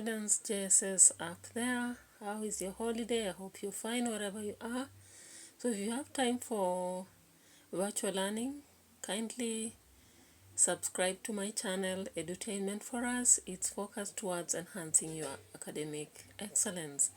Students, JSS up there. How is your holiday? I hope you're fine wherever you are. So if you have time for virtual learning, kindly subscribe to my channel, Edutainment for Us. It's focused towards enhancing your academic excellence.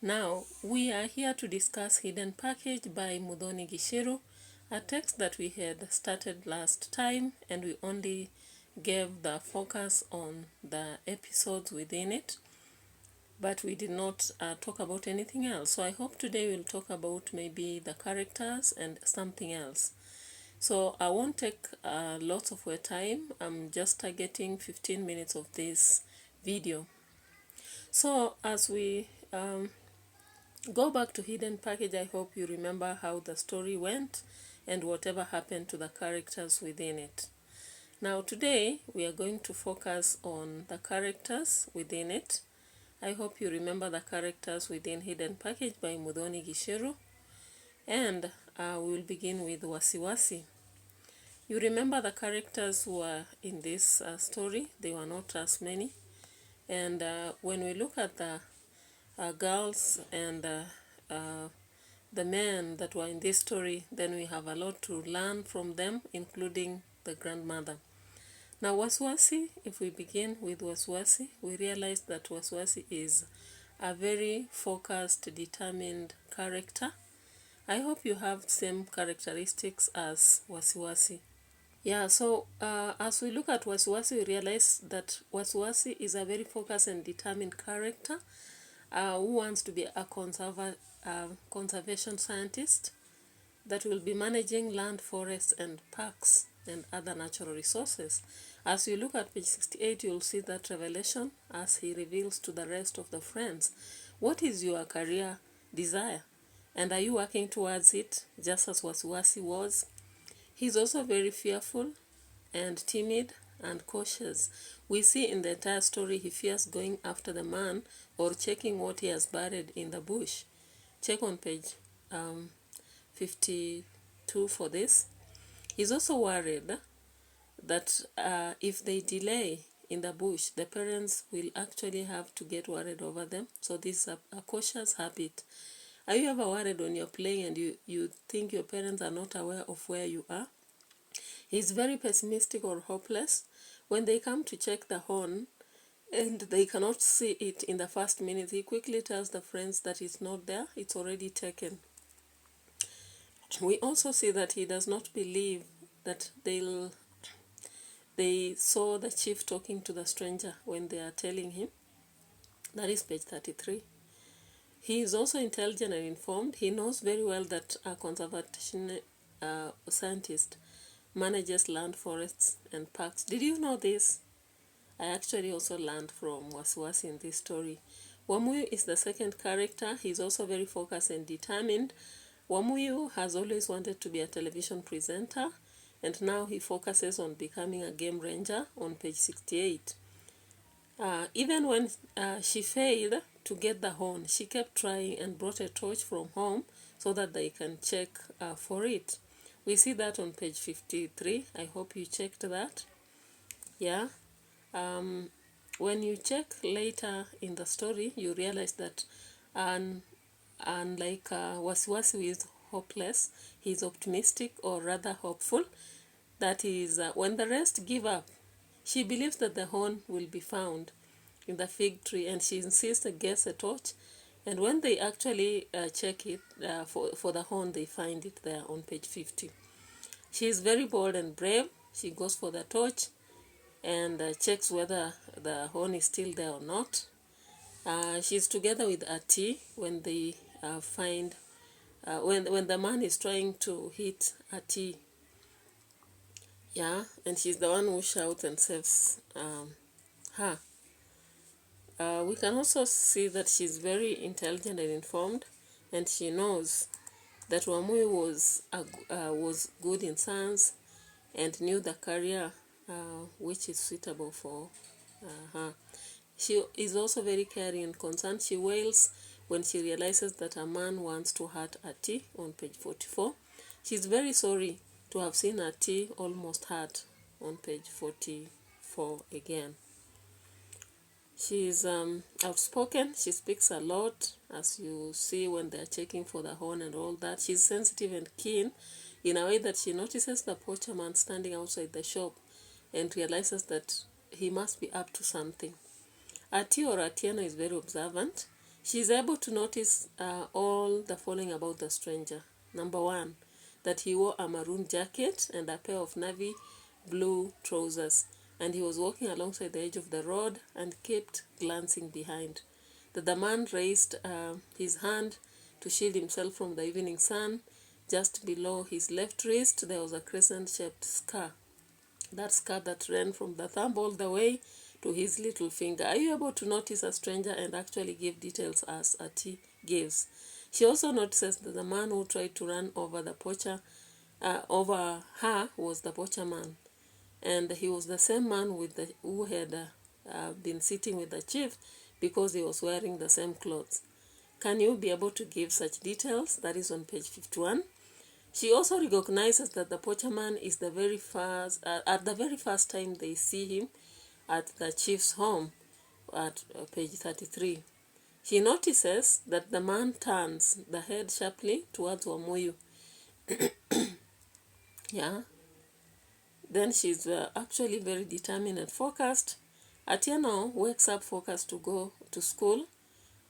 Now, we are here to discuss Hidden Package by Muthoni Gicheru, a text that we had started last time, and we only gave the focus on the episodes within it, but we did not talk about anything else. So I hope today we'll talk about maybe the characters and something else. So I won't take lots of your time. I'm just targeting 15 minutes of this video. So as we go back to Hidden Package, I hope you remember how the story went and whatever happened to the characters within it. Now today we are going to focus on the characters within it. I hope you remember the characters within Hidden Package by Muthoni Gicheru, and we will begin with Wasiwasi. You remember the characters who are in this story. They were not as many, and when we look at the girls and the men that were in this story, then we have a lot to learn from them, including the grandmother. Now Wasiwasi, if we begin with Wasiwasi, we realize that Wasiwasi is a very focused, determined character. I hope you have same characteristics as Wasiwasi. Yeah, so as we look at Wasiwasi, we realize that Wasiwasi is a very focused and determined character who wants to be a conservation scientist that will be managing land, forests, and parks and other natural resources. As you look at page 68, you'll see that revelation as he reveals to the rest of the friends, what is your career desire? And are you working towards it just as Wasiwasi was? He's also very fearful and timid and cautious. We see in the entire story he fears going after the man or checking what he has buried in the bush. Check on page 52 for this. He's also worried that if they delay in the bush, the parents will actually have to get worried over them. So this is a cautious habit. Are you ever worried when you're playing and you think your parents are not aware of where you are? He's very pessimistic or hopeless. When they come to check the horn and they cannot see it in the first minute, he quickly tells the friends that it's not there, it's already taken. We also see that he does not believe that they saw the chief talking to the stranger when they are telling him. That is page 33. He is also intelligent and informed. He knows very well that a conservation scientist manages land, forests, and parks. Did you know this? I actually also learned from Wasiwasi in this story. Wamuyu is the second character. He's also very focused and determined. Wamuyu has always wanted to be a television presenter, and now he focuses on becoming a game ranger on page 68. Even when she failed to get the horn, she kept trying and brought a torch from home so that they can check for it. We see that on page 53. I hope you checked that. Yeah. When you check later in the story, you realize that unlike Wasiwasi, who is hopeless, he's optimistic, or rather hopeful. That is, when the rest give up, she believes that the horn will be found in the fig tree, and she insists to get a torch. And when they actually check it for the horn, they find it there on page 50. She is very bold and brave. She goes for the torch and checks whether the horn is still there or not. She's together with Ati when they find when the man is trying to hit Ati. Yeah, and she's the one who shouts and saves her. We can also see that she's very intelligent and informed, and she knows that Wamuyu was good in science and knew the career which is suitable for her. She is also very caring and concerned. She wails when she realizes that a man wants to hurt Ati on page 44. She's very sorry to have seen Ati almost hurt on page 44 again. She's outspoken. She speaks a lot, as you see when they're checking for the horn and all that. She's sensitive and keen in a way that she notices the poacher man standing outside the shop and realizes that he must be up to something. Ati or Atieno is very observant. She is able to notice all the following about the stranger. Number one, that he wore a maroon jacket and a pair of navy blue trousers, and he was walking alongside the edge of the road and kept glancing behind. That the man raised his hand to shield himself from the evening sun. Just below his left wrist, there was a crescent-shaped scar. That scar that ran from the thumb all the way to his little finger. Are you able to notice a stranger and actually give details as Ati gives? She also notices that the man who tried to run over the poacher, over her, was the poacher man, and he was the same man who had been sitting with the chief because he was wearing the same clothes. Can you be able to give such details? That is on page 51. She also recognizes that the poacher man is at the very first time they see him at the chief's home at page 33. She notices that the man turns the head sharply towards Wamuyu. Yeah. Then she's actually very determined and focused. Atieno wakes up focused to go to school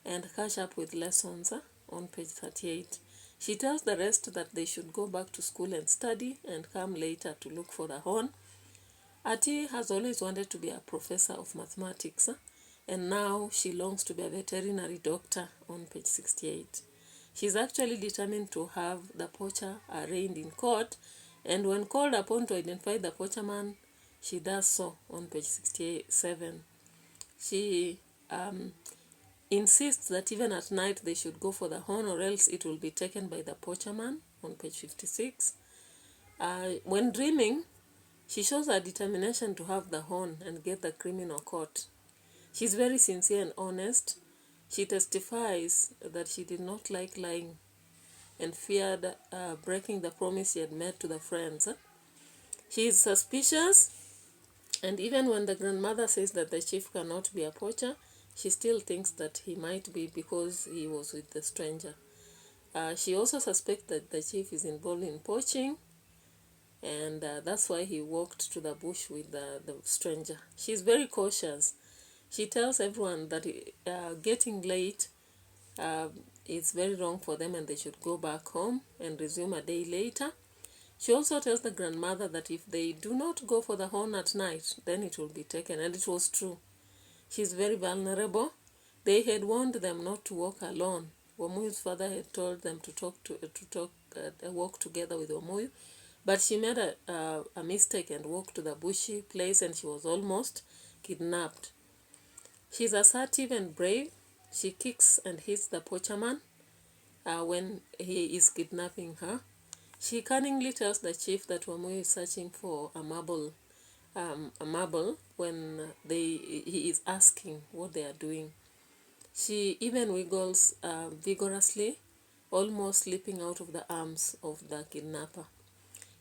and catch up with lessons on page 38. She tells the rest that they should go back to school and study and come later to look for the horn. Ati has always wanted to be a professor of mathematics, and now she longs to be a veterinary doctor on page 68. She's actually determined to have the poacher arraigned in court, and when called upon to identify the poacher man, she does so on page 67. She insists that even at night they should go for the horn or else it will be taken by the poacher man on page 56. When dreaming, she shows her determination to have the horn and get the criminal caught. She's very sincere and honest. She testifies that she did not like lying and feared breaking the promise she had made to the friends. She is suspicious, and even when the grandmother says that the chief cannot be a poacher, she still thinks that he might be because he was with the stranger. She also suspects that the chief is involved in poaching, and that's why he walked to the bush with the stranger. She's very cautious. She tells everyone that getting late is very wrong for them and they should go back home and resume a day later. She also tells the grandmother that if they do not go for the horn at night, then it will be taken, and it was true. She's very vulnerable. They had warned them not to walk alone. Wamuyu's father had told them to walk together with Wamuyu, but she made a mistake and walked to the bushy place, and she was almost kidnapped. She's assertive and brave. She kicks and hits the poacher man when he is kidnapping her. She cunningly tells the chief that Wamuyu is searching for a marble when he is asking what they are doing. She even wiggles vigorously, almost slipping out of the arms of the kidnapper.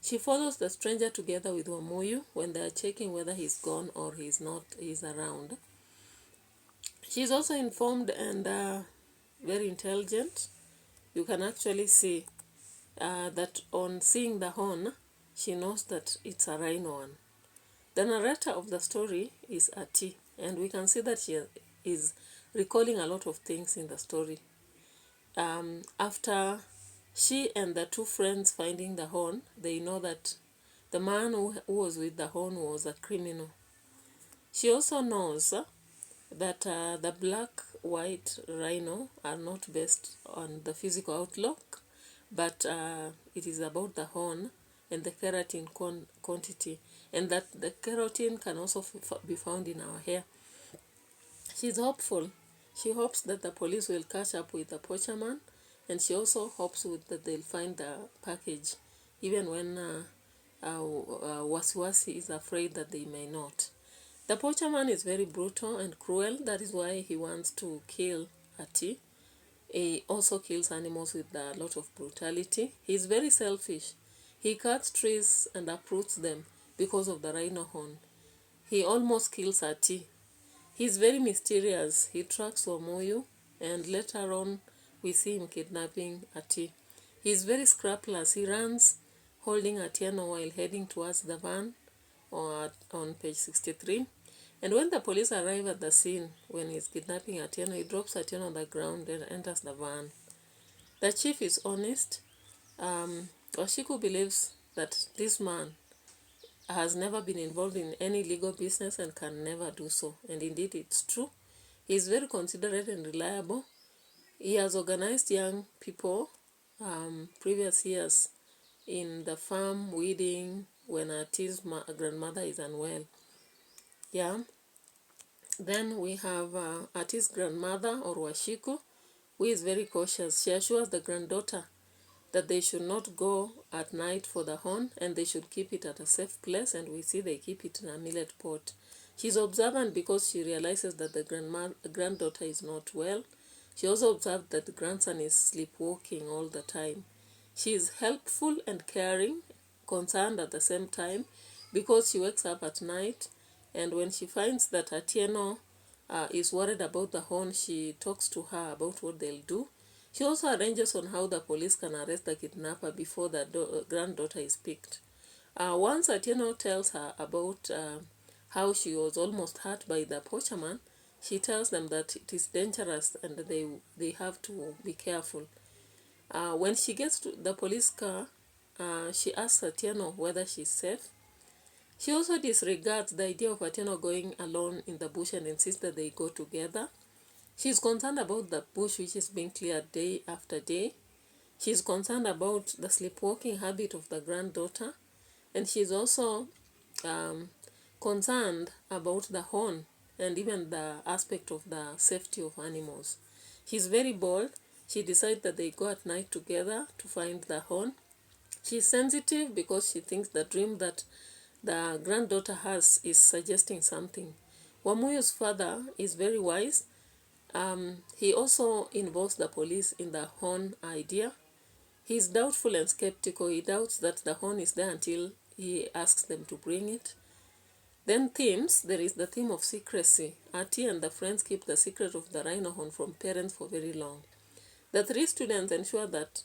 She follows the stranger together with Wamuyu when they are checking whether he's gone or he's around. She's also informed and very intelligent. You can actually see that on seeing the horn, she knows that it's a rhino one. The narrator of the story is Ati, and we can see that she is recalling a lot of things in the story. After she and the two friends finding the horn, they know that the man who was with the horn was a criminal. She also knows that the black-white rhino are not based on the physical outlook, but it is about the horn and the keratin quantity, and that the keratin can also be found in our hair. She's hopeful. She hopes that the police will catch up with the poacher man, and she also hopes that they'll find the package, even when Wasiwasi is afraid that they may not. The poacher man is very brutal and cruel. That is why he wants to kill Ati. He also kills animals with a lot of brutality. He's very selfish. He cuts trees and uproots them because of the rhino horn. He almost kills Ati. He's very mysterious. He tracks Wamuyu, and later on we see him kidnapping Ati. He's very scrupulous. He runs holding Atieno while heading towards the van on page 63. And when the police arrive at the scene, when he's kidnapping Atieno, he drops Atieno on the ground and enters the van. The chief is honest. Washiku believes that this man has never been involved in any legal business and can never do so. And indeed, it's true. He is very considerate and reliable. He has organized young people previous years in the farm weeding when Ati's grandmother is unwell. Yeah. Then we have Ati's grandmother, or Washiku, who is very cautious. She assures the granddaughter that they should not go at night for the horn and they should keep it at a safe place, and we see they keep it in a millet pot. She's observant because she realizes that the granddaughter is not well. She also observed that the grandson is sleepwalking all the time. She is helpful and caring, concerned at the same time, because she wakes up at night, and when she finds that Atieno is worried about the horn, she talks to her about what they'll do. She also arranges on how the police can arrest the kidnapper before the granddaughter is picked. Once Atieno tells her about how she was almost hurt by the poacherman, she tells them that it is dangerous and they have to be careful. When she gets to the police car, she asks Atieno whether she's safe. She also disregards the idea of Atieno going alone in the bush and insists that they go together. She's concerned about the bush which is being cleared day after day. She's concerned about the sleepwalking habit of the granddaughter. And she's also concerned about the horn and even the aspect of the safety of animals. She's very bold. She decides that they go at night together to find the horn. She's sensitive because she thinks the dream that the granddaughter has is suggesting something. Wamuyu's father is very wise. He also involves the police in the horn idea. He's doubtful and skeptical. He doubts that the horn is there until he asks them to bring it. Then themes. There is the theme of secrecy. Ati and the friends keep the secret of the rhino horn from parents for very long. The three students ensure that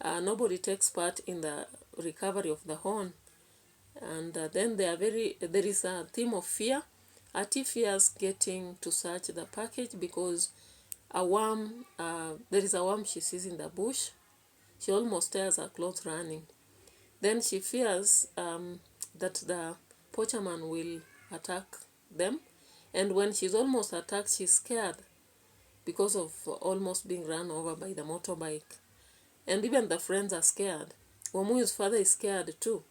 nobody takes part in the recovery of the horn. And then there is a theme of fear. Ati fears getting to search the package because there is a worm she sees in the bush. She almost tears her clothes running. Then she fears that the poacherman will attack them. And when she's almost attacked, she's scared because of almost being run over by the motorbike. And even the friends are scared. Wamuyu's father is scared too.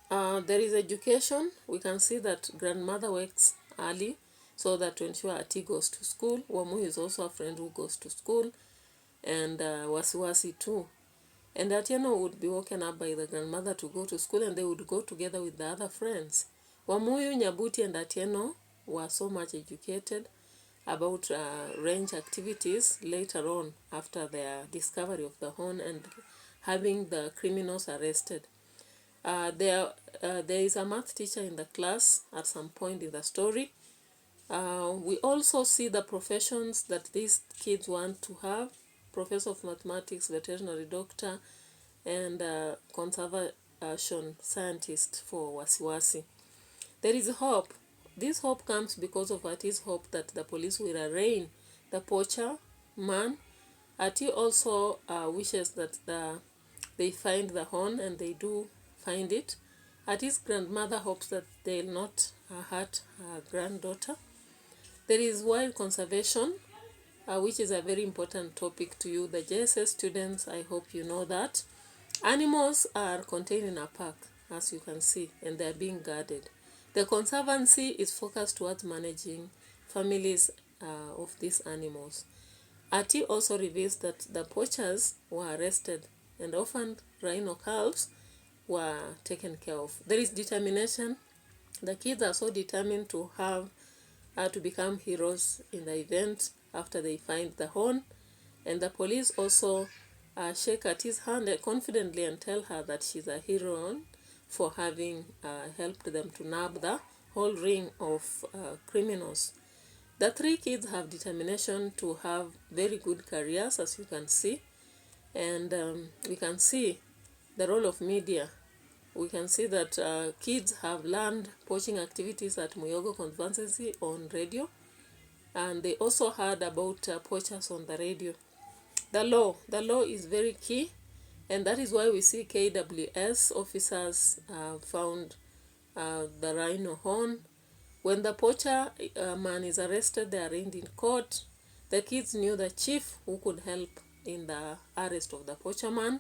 There is education. We can see that grandmother works early so that to ensure Ati goes to school. Wamuyu is also a friend who goes to school, and Wasiwasi too. And Atieno would be woken up by the grandmother to go to school, and they would go together with the other friends. Wamuyu, Nyabuti, and Atieno were so much educated about range activities later on after their discovery of the horn and having the criminals arrested. There is a math teacher in the class at some point in the story. We also see the professions that these kids want to have: professor of mathematics, veterinary doctor, and conservation scientist for Wasiwasi. There is hope. This hope comes because of Ati's hope that the police will arraign the poacher man. Ati also wishes that they find the horn, and they do find it. Ati's grandmother hopes that they'll not hurt her granddaughter. There is wild conservation, which is a very important topic to you, the JSS students. I hope you know that. Animals are contained in a park, as you can see, and they are being guarded. The conservancy is focused towards managing families of these animals. Ati also reveals that the poachers were arrested and orphaned rhino calves were taken care of. There is determination. The kids are so determined to become heroes in the event after they find the horn. And the police also shake Ati's hand confidently and tell her that she's a hero for having helped them to nab the whole ring of criminals. The three kids have determination to have very good careers, as you can see, and we can see the role of media. We can see that kids have learned poaching activities at Muyogo Conservancy on radio, and they also heard about poachers on the radio. The law is very key, and that is why we see KWS officers found the rhino horn. When the poacher man is arrested, they are arraigned in court. The kids knew the chief who could help in the arrest of the poacher man.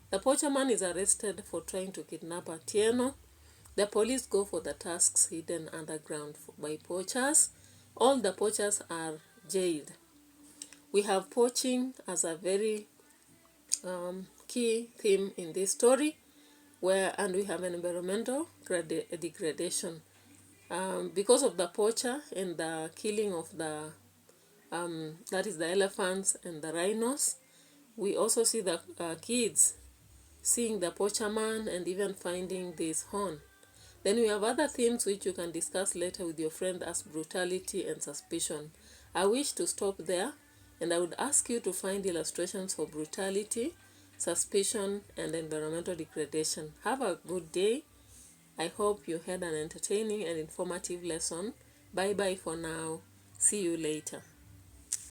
The poacher man is arrested for trying to kidnap Atieno. The police go for the tasks hidden underground by poachers. All the poachers are jailed. We have poaching as a very key theme in this story, and we have an environmental degradation. Because of the poacher and the killing of the that is the elephants and the rhinos, we also see the kids seeing the poacher man and even finding this horn. Then we have other themes which you can discuss later with your friend as brutality and suspicion. I wish to stop there, and I would ask you to find illustrations for brutality, suspicion, and environmental degradation. Have a good day. I hope you had an entertaining and informative lesson. Bye bye for now. See you later.